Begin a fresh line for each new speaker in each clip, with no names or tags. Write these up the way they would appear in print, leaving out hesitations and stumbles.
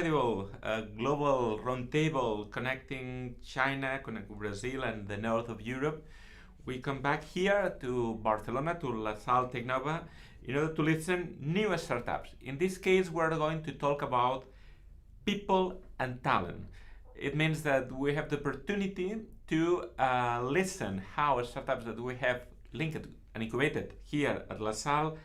incredible global roundtable connecting China, connecting Brazil, and the north of Europe. We come back here to Barcelona, to La Salle Technova, in order to listen new startups. In this case, we're going to talk about people and talent. It means that we have the opportunity to listen how startups that we have linked and incubated here at La Salle,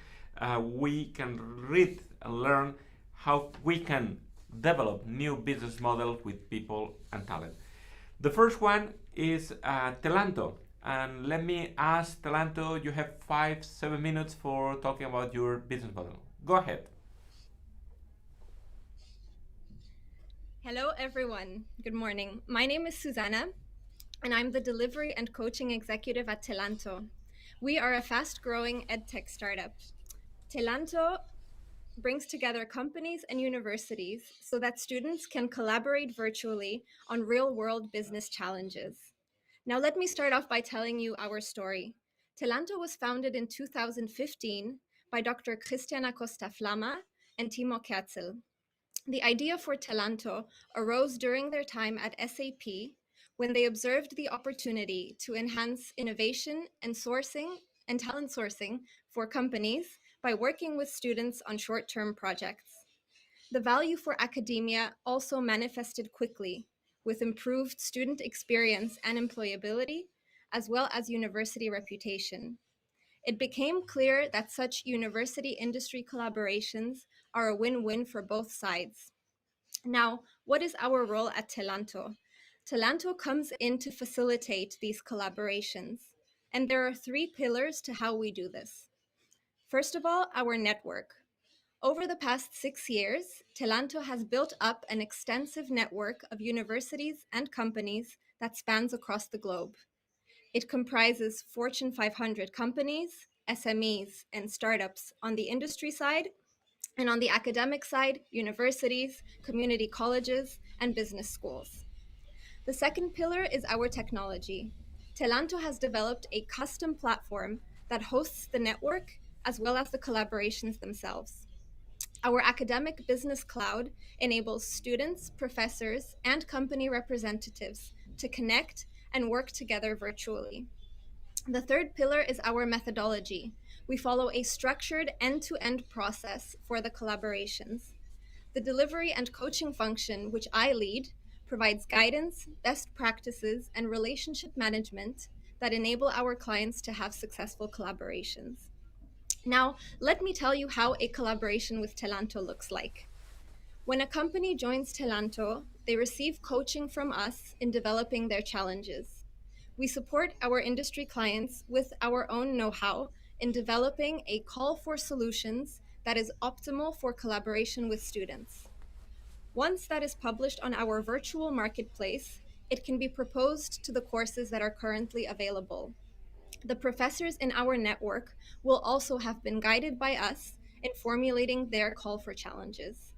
we can read and learn how we can develop new business models with people and talent. The first one is Telanto. And let me ask Telanto, you have 5-7 minutes for talking about your business model. Go ahead.
Hello, everyone. Good morning. My name is Susanna, and I'm the delivery and coaching executive at Telanto. We are a fast growing edtech startup. Telanto brings together companies and universities so that students can collaborate virtually on real world business challenges. Now, let me start off by telling you our story. Telanto was founded in 2015 by Dr. Christian Acosta Flama and Timo Kerzel. The idea for Telanto arose during their time at SAP when they observed the opportunity to enhance innovation and talent sourcing for companies by working with students on short-term projects. The value for academia also manifested quickly with improved student experience and employability, as well as university reputation. It became clear that such university industry collaborations are a win-win for both sides. Now, what is our role at Telanto? Telanto comes in to facilitate these collaborations, and there are three pillars to how we do this. First of all, our network. Over the past 6 years, Telanto has built up an extensive network of universities and companies that spans across the globe. It comprises Fortune 500 companies, SMEs, and startups on the industry side, and on the academic side, universities, community colleges, and business schools. The second pillar is our technology. Telanto has developed a custom platform that hosts the network as well as the collaborations themselves. Our academic business cloud enables students, professors, and company representatives to connect and work together virtually. The third pillar is our methodology. We follow a structured end-to-end process for the collaborations. The delivery and coaching function, which I lead, provides guidance, best practices, and relationship management that enable our clients to have successful collaborations. Now, let me tell you how a collaboration with Telanto looks like. When a company joins Telanto, they receive coaching from us in developing their challenges. We support our industry clients with our own know-how in developing a call for solutions that is optimal for collaboration with students. Once that is published on our virtual marketplace, it can be proposed to the courses that are currently available. The professors in our network will also have been guided by us in formulating their call for challenges.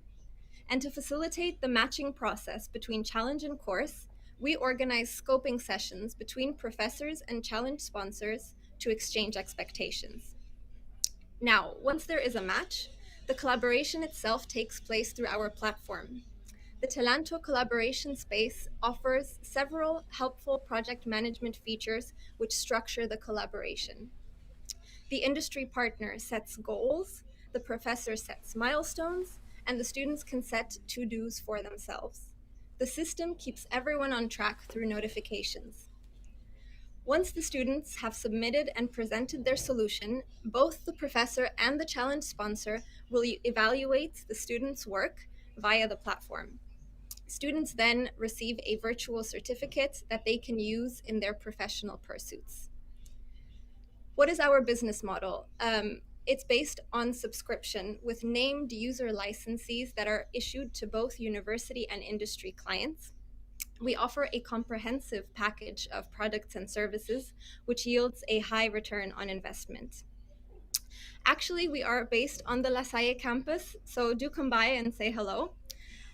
And to facilitate the matching process between challenge and course, we organize scoping sessions between professors and challenge sponsors to exchange expectations. Now, once there is a match, the collaboration itself takes place through our platform. The Telanto collaboration space offers several helpful project management features which structure the collaboration. The industry partner sets goals, the professor sets milestones, and the students can set to-dos for themselves. The system keeps everyone on track through notifications. Once the students have submitted and presented their solution, both the professor and the challenge sponsor will evaluate the student's work via the platform. Students then receive a virtual certificate that they can use in their professional pursuits. What is our business model? It's based on subscription with named user licenses that are issued to both university and industry clients. We offer a comprehensive package of products and services, which yields a high return on investment. Actually, we are based on the La Salle campus, so do come by and say hello.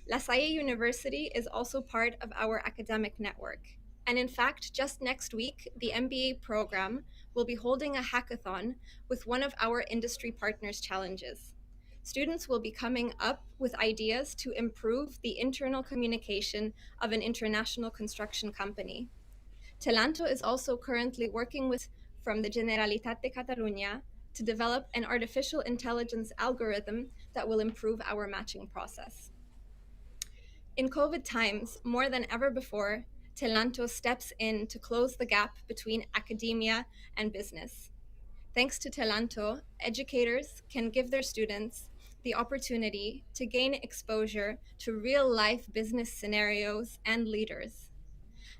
La Salle University is also part of our academic network. And in fact, just next week, the MBA program will be holding a hackathon with one of our industry partners' challenges. Students will be coming up with ideas to improve the internal communication of an international construction company. Telanto is also currently working with from the Generalitat de Catalunya to develop an artificial intelligence algorithm that will improve our matching process. In COVID times, more than ever before, Telanto steps in to close the gap between academia and business. Thanks to Telanto, educators can give their students the opportunity to gain exposure to real life business scenarios and leaders.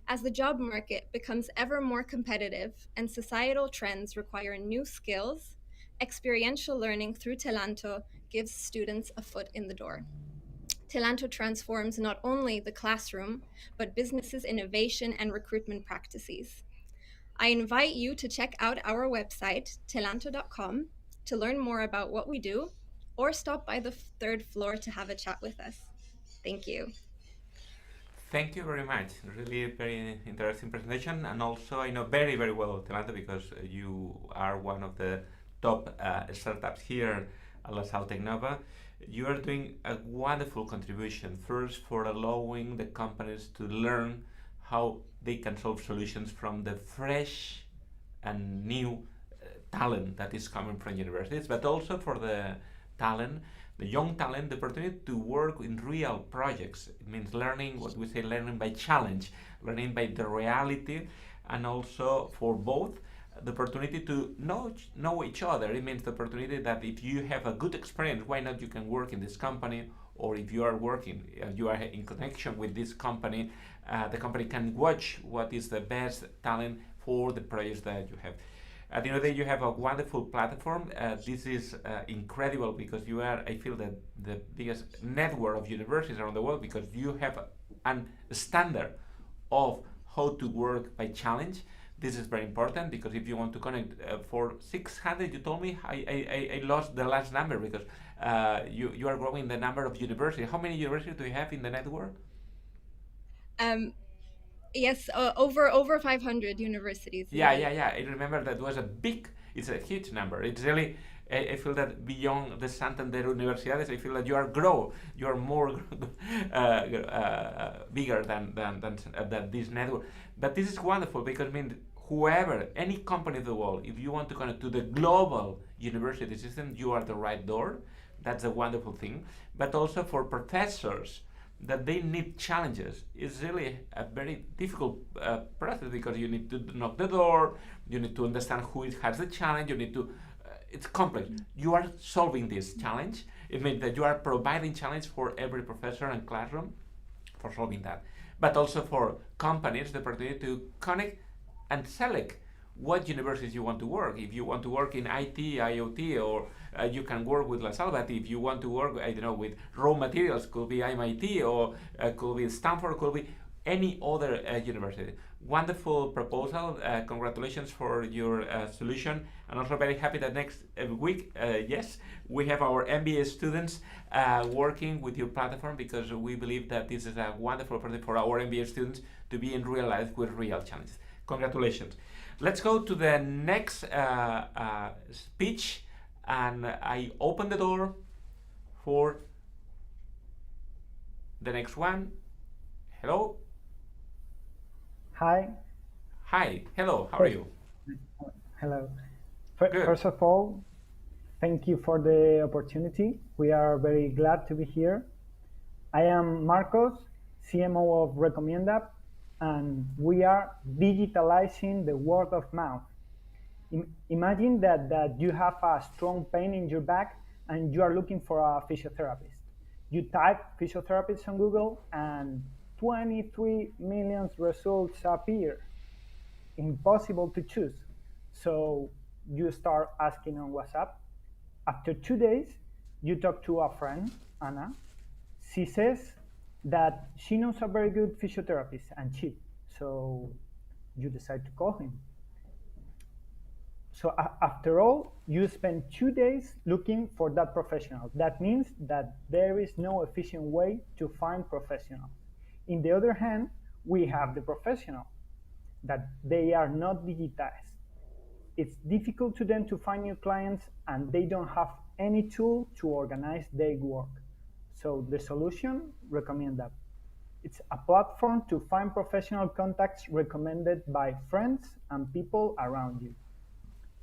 As the job market becomes ever more competitive and societal trends require new skills, experiential learning through Telanto gives students a foot in the door. Telanto transforms not only the classroom, but businesses' innovation and recruitment practices. I invite you to check out our website, telanto.com, to learn more about what we do, or stop by the third floor to have a chat with us. Thank you.
Thank you very much. Really very interesting presentation, and also I know very very well Telanto because you are one of the top startups here at La Salle Tecnova. You are doing a wonderful contribution. First, for allowing the companies to learn how they can solve solutions from the fresh and new talent that is coming from universities, but also for the talent, the young talent, the opportunity to work in real projects. It means learning, what we say, learning by challenge, learning by the reality, and also for both the opportunity to know each other. It means the opportunity that if you have a good experience, why not you can work in this company, or if you are working, you are in connection with this company, the company can watch what is the best talent for the projects that you have. At the end of the day, you have a wonderful platform. This is incredible because you are, I feel, that the biggest network of universities around the world because you have a standard of how to work by challenge. This is very important because if you want to connect for 600, you told me, I lost the last number because you are growing the number of universities. How many universities do you have in the network?
Yes, over 500 universities.
Yeah. I remember that was it's a huge number. It's really, I feel that beyond the Santander Universidades, I feel that you are more bigger than this network. But this is wonderful because it means whoever, any company in the world, if you want to connect to the global university system, you are the right door. That's a wonderful thing. But also for professors, that they need challenges is really a very difficult process because you need to knock the door, you need to understand who has the challenge, you need to, it's complex. You are solving this challenge. It means that you are providing challenge for every professor and classroom for solving that. But also for companies, the opportunity to connect and select what universities you want to work. If you want to work in IT, IoT, or you can work with La Salle. But if you want to work, I don't know, with raw materials, could be MIT or could be Stanford, could be any other university. Wonderful proposal. Congratulations for your solution. And also very happy that next week, yes, we have our MBA students working with your platform because we believe that this is a wonderful opportunity for our MBA students to be in real life with real challenges. Congratulations. Let's go to the next speech, and I open the door for the next one. Hello.
Hi.
Hi. Hello. How are you?
Hello.
Good.
First of all, thank you for the opportunity. We are very glad to be here. I am Marcos, CMO of Recomiend.ap, and we are digitalizing the word of mouth. Imagine that you have a strong pain in your back and you are looking for a physiotherapist. You type physiotherapist on Google and 23 million results appear. Impossible to choose. So you start asking on WhatsApp. After 2 days, you talk to a friend, Anna. She says that she knows a very good physiotherapist and cheap. So you decide to call him. So after all, you spend 2 days looking for that professional. That means that there is no efficient way to find professionals. In the other hand, we have the professional, that they are not digitized. it's difficult to them to find new clients, and they don't have any tool to organize their work. So the solution, Recomiend.ap. It's a platform to find professional contacts recommended by friends and people around you.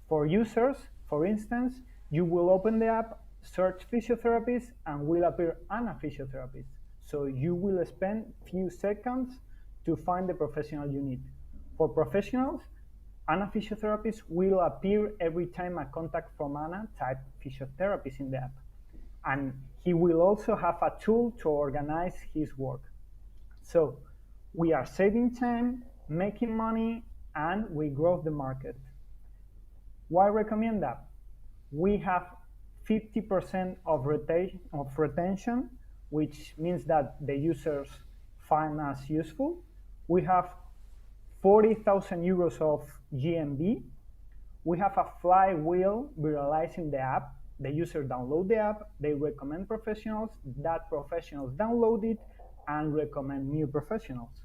For users, for instance, you will open the app, search physiotherapists, and will appear Anna physiotherapist. So you will spend few seconds to find the professional you need. For professionals, Anna physiotherapist will appear every time a contact from Anna type physiotherapist in the app. And he will also have a tool to organize his work. So we are saving time, making money, and we grow the market. Why Recomiend.ap? We have 50% of retention, which means that the users find us useful. We have 40,000 euros of GMV. We have a flywheel viralizing the app. The user download the app, they recommend professionals, that professionals download it and recommend new professionals.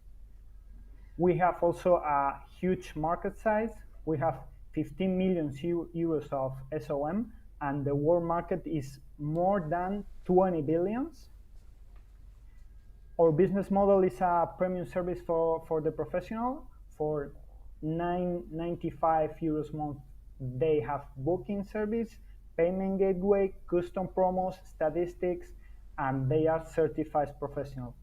We have also a huge market size. We have 15 million euros of SOM, and the world market is more than 20 billions. Our business model is a premium service for the professional. For 9.95 euros a month, they have booking service, payment gateway, custom promos, statistics, and they are certified professionals.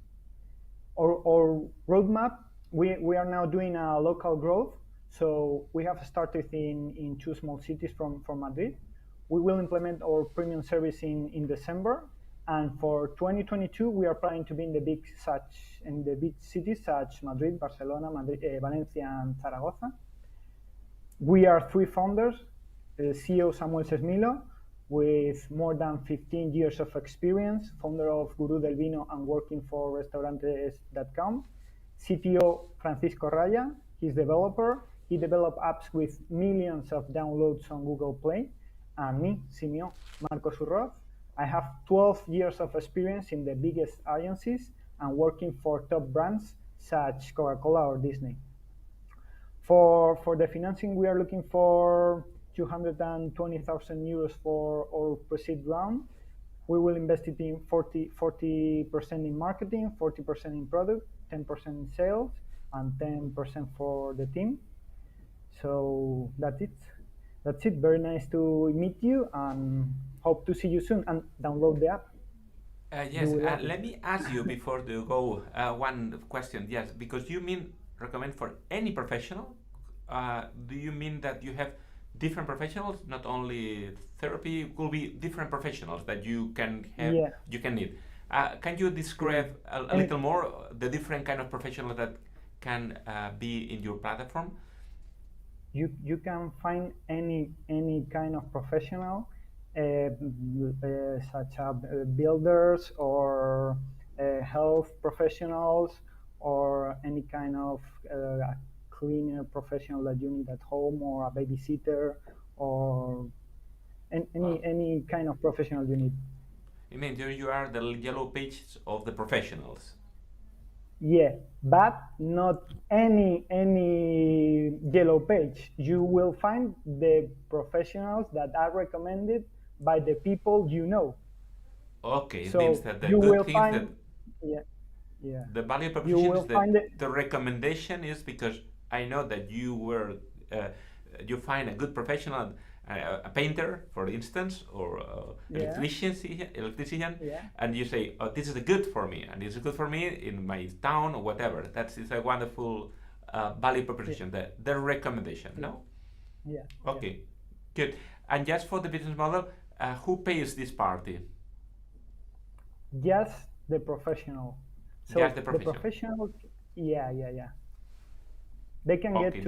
Our roadmap, we are now doing a local growth. So we have started in 2 small cities from Madrid. We will implement our premium service in December. And for 2022, we are planning to be in the big cities such Madrid, Barcelona, Valencia, and Zaragoza. We are 3 founders, CEO Samuel Sesmilo, with more than 15 years of experience, founder of Guru del Vino and working for restaurantes.com. CTO Francisco Raya, he's developer. He developed apps with millions of downloads on Google Play. And me, Simeon, Marcos Urroz. I have 12 years of experience in the biggest agencies and working for top brands such Coca-Cola or Disney. For the financing, we are looking for 220,000 euros for our pre-seed round. We will invest it in 40% in marketing, 40% in product, 10% in sales, and 10% for the team. So that's it. That's it. Very nice to meet you, and hope to see you soon. And download the app.
Yes, let me ask you before you go one question. Yes, because you mean recommend for any professional? Do you mean that you have different professionals, not only therapy? Could be different professionals that you can have,
Yeah.
you can need. Can you describe a little more the different kind of professionals that can be in your platform?
You can find any kind of professional, such as builders or health professionals, or any kind of cleaner professional that you need at home, or a babysitter, or any kind of professional you need.
You mean you are the yellow pages of the professionals?
Yeah, but not any yellow page. You will find the professionals that are recommended by the people you know.
Okay, it
So
means that the
you
good
will
thing is that
find, yeah,
the value
you
proposition is
will
that
find it.
the recommendation is because I know that you were you find a good professional, a painter, for instance, or
Yeah,
electrician,
yeah,
and you say, "Oh, this is good for me, and this is good for me in my town or whatever." That is a wonderful value
yeah,
proposition. The recommendation,
yeah,
no?
yeah, yeah.
Okay, good. And just for the business model, who pays this party?
Just the professional.
Just
So
the
the
professional.
professional, yeah. They can
Okay,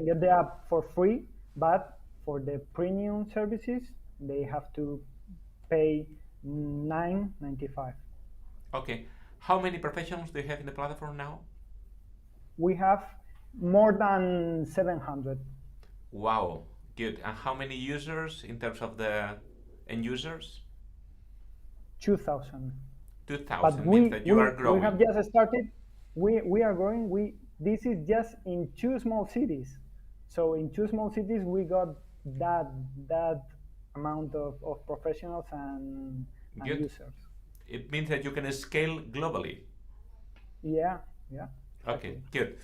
get the app for free, but for the premium services, they have to pay 9.95.
okay. How many professionals do you have in the platform now?
We have more than 700.
Wow, good. And how many users in terms of the end users?
2,000. But
2,000 means that you are
we have
growing.
just started. We are growing. This is just in 2 small cities. So in two small cities, we got that that amount of professionals and
Good.
users.
It means that you can scale globally.
Yeah, yeah,
Okay,
exactly.
good.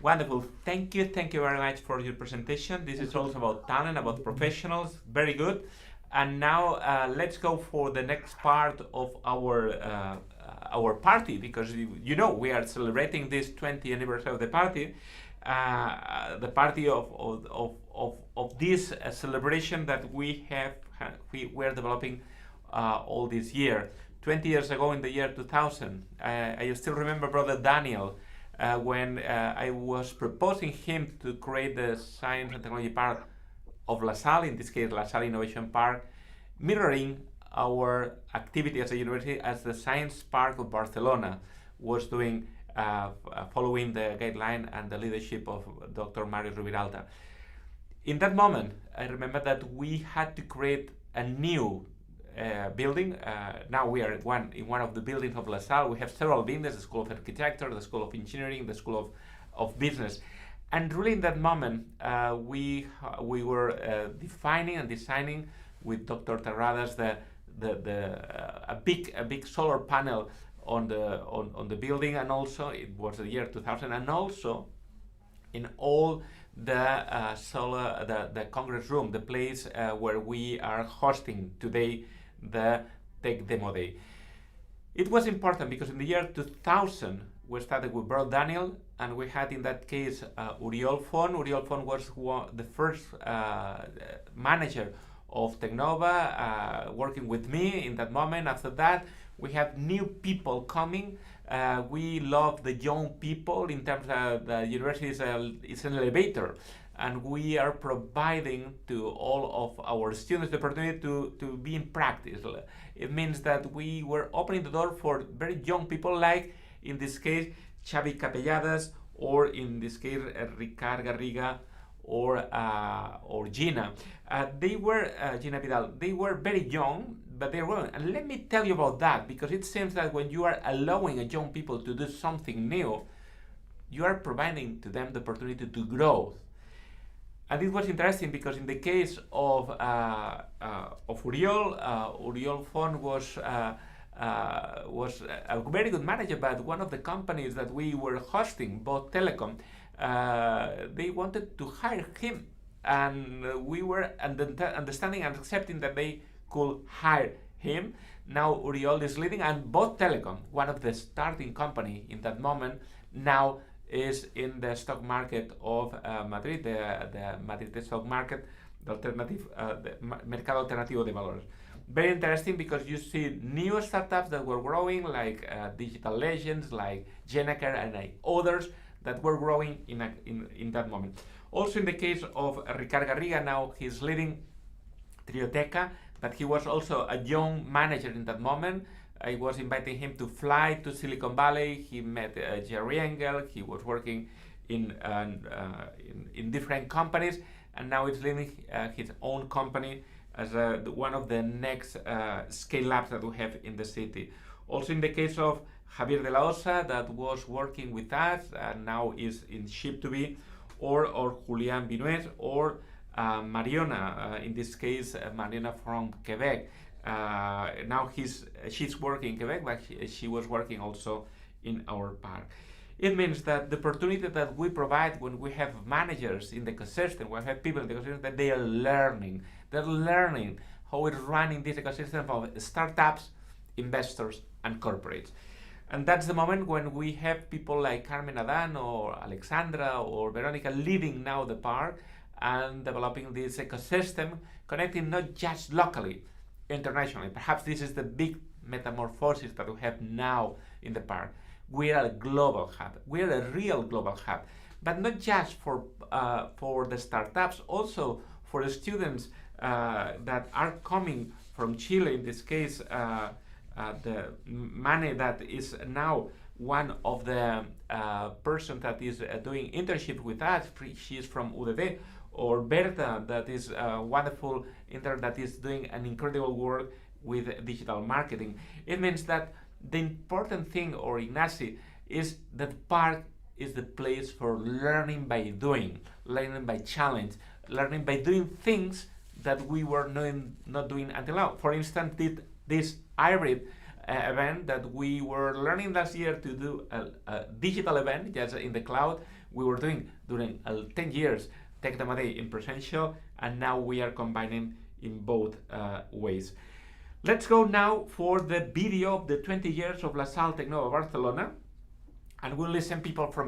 Wonderful. Thank you very much for your presentation. This is
Thank you.
also about talent,
Thank
about
you very much.
professionals. Very good. And now let's go for the next part of our party, because you know we are celebrating this 20th anniversary of the party of this celebration that we were developing all this year. 20 years ago, in the year 2000, I still remember Brother Daniel when I was proposing him to create the Science and Technology Park of La Salle, in this case La Salle Innovation Park, mirroring our activity as a university as the Science Park of Barcelona was doing, following the guideline and the leadership of Dr. Mario Rubiralta. In that moment, I remember that we had to create a new building. Now we are in one of the buildings of La Salle. We have several buildings: the School of Architecture, the School of Engineering, the School of Business. And really, in that moment, we were defining and designing with Dr. Terradas a big solar panel on the building, and also it was the year 2000, and also in all the the Congress room, the place where we are hosting today the Tech Demo Day. It was important because in the year 2000 we started with Brother Daniel, and we had in that case Uriol Fon. Uriol Fon was the first manager of Technova, working with me in that moment. After that, we have new people coming. We love the young people in terms of the university is an elevator, and we are providing to all of our students the opportunity to be in practice. It means that we were opening the door for very young people, like in this case Xavi Capelladas, or in this case Ricard Garriga, or Gina. They were Gina Vidal. They were very young, but they were. And let me tell you about that, because it seems that when you are allowing a young people to do something new, you are providing to them the opportunity to grow. And it was interesting because in the case of Uriol, Uriol Fon was a very good manager, but one of the companies that we were hosting, both Telecom, they wanted to hire him, and we were understanding and accepting that they could hire him. Now Uriol is leading, and both Telecom, one of the starting company in that moment, now is in the stock market of Madrid, the Madrid stock market, the Mercado Alternativo de Valores. Very interesting, because you see new startups that were growing, like Digital Legends, like Genaker, and others that were growing in that moment. Also in the case of Ricard Garriga, now he's leading Trioteca, but he was also a young manager in that moment. I was inviting him to fly to Silicon Valley. He met Jerry Engel. He was working in different companies, and now he's leading his own company as one of the next scale-ups that we have in the city. Also in the case of Javier de la Osa, that was working with us and now is in Ship2Be, or Julian Binuez, or Mariona, in this case Mariona from Quebec. Now she's working in Quebec, but she was working also in our park. It means that the opportunity that we provide when we have managers in the ecosystem, when we have people in the ecosystem, that they are learning. They're learning how it's running this ecosystem of startups, investors, and corporates. And that's the moment when we have people like Carmen Adan or Alexandra or Veronica leading now the park and developing this ecosystem, connecting not just locally, internationally. Perhaps this is the big metamorphosis that we have now in the park. We are a global hub. We are a real global hub, but not just for the startups, also for the students that are coming from Chile. In this case, the Mane, that is now one of the persons that is doing internship with us. She is from UDD. Or Berta, that is a wonderful intern that is doing an incredible work with digital marketing. It means that the important thing, or Ignacy, is that park is the place for learning by doing, learning by challenge, learning by doing things that we were not doing until now. For instance, this hybrid event that we were learning last year to do a digital event just in the cloud, we were doing during 10 years Tech Demo Day in presential, and now we are combining in both ways. Let's go now for the video of the 20 years of La Salle Tecnova Barcelona, and we'll listen people from